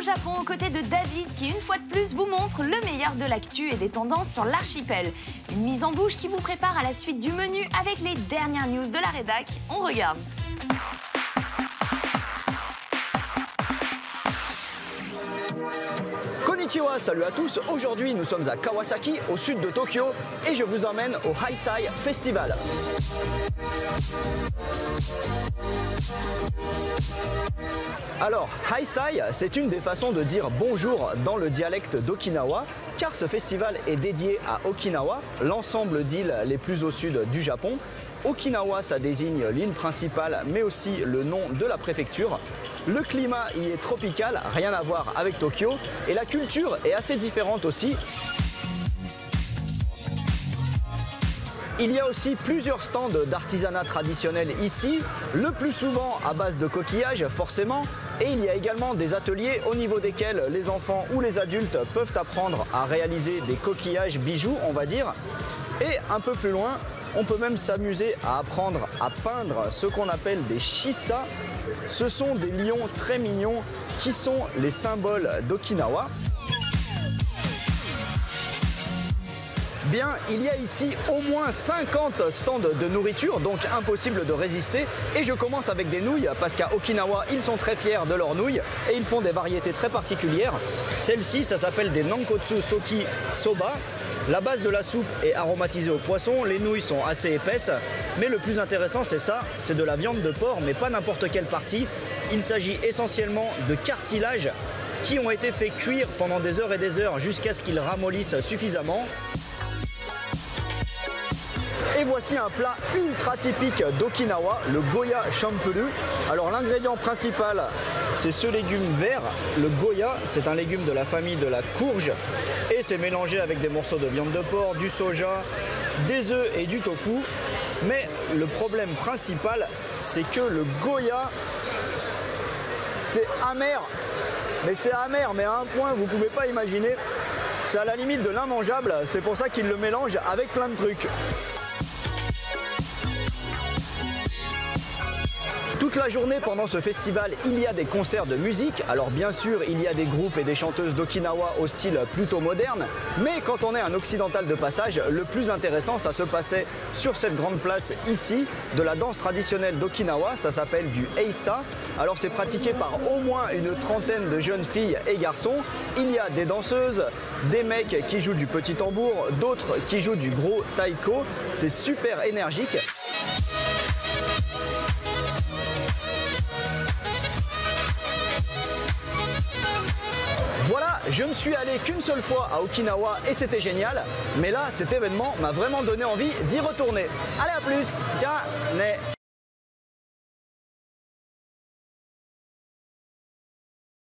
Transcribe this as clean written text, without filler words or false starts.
au Japon aux côtés de David qui, une fois de plus, vous montre le meilleur de l'actu et des tendances sur l'archipel. Une mise en bouche qui vous prépare à la suite du menu avec les dernières news de la rédac. On regarde. Konnichiwa, salut à tous. Aujourd'hui, nous sommes à Kawasaki, au sud de Tokyo, et je vous emmène au Heisei Festival. Alors, Heisei, c'est une des façons de dire bonjour dans le dialecte d'Okinawa, car ce festival est dédié à Okinawa, l'ensemble d'îles les plus au sud du Japon. Okinawa, ça désigne l'île principale, mais aussi le nom de la préfecture. Le climat y est tropical, rien à voir avec Tokyo, et la culture est assez différente aussi. Il y a aussi plusieurs stands d'artisanat traditionnel ici, le plus souvent à base de coquillages forcément, et il y a également des ateliers au niveau desquels les enfants ou les adultes peuvent apprendre à réaliser des coquillages bijoux, on va dire. Et un peu plus loin, on peut même s'amuser à apprendre à peindre ce qu'on appelle des shisa. Ce sont des lions très mignons qui sont les symboles d'Okinawa. Bien, il y a ici au moins 50 stands de nourriture, donc impossible de résister. Et je commence avec des nouilles, parce qu'à Okinawa, ils sont très fiers de leurs nouilles et ils font des variétés très particulières. Celle-ci, ça s'appelle des Nankotsu Soki Soba. La base de la soupe est aromatisée au poisson, les nouilles sont assez épaisses, mais le plus intéressant c'est ça, c'est de la viande de porc, mais pas n'importe quelle partie. Il s'agit essentiellement de cartilages qui ont été fait cuire pendant des heures et des heures jusqu'à ce qu'ils ramollissent suffisamment. Et voici un plat ultra typique d'Okinawa, le goya champuru. Alors l'ingrédient principal, c'est ce légume vert. Le goya, c'est un légume de la famille de la courge. Et c'est mélangé avec des morceaux de viande de porc, du soja, des œufs et du tofu. Mais le problème principal, c'est que le goya, c'est amer. Mais c'est amer, mais à un point, vous ne pouvez pas imaginer. C'est à la limite de l'immangeable. C'est pour ça qu'ils le mélangent avec plein de trucs. Toute la journée pendant ce festival, il y a des concerts de musique. Alors bien sûr, il y a des groupes et des chanteuses d'Okinawa au style plutôt moderne. Mais quand on est un occidental de passage, le plus intéressant, ça se passait sur cette grande place ici, de la danse traditionnelle d'Okinawa. Ça s'appelle du Eisa. Alors c'est pratiqué par au moins une trentaine de jeunes filles et garçons. Il y a des danseuses, des mecs qui jouent du petit tambour, d'autres qui jouent du gros taiko. C'est super énergique. Voilà, je ne suis allé qu'une seule fois à Okinawa et c'était génial. Mais là, cet événement m'a vraiment donné envie d'y retourner. Allez, à plus. Ciao.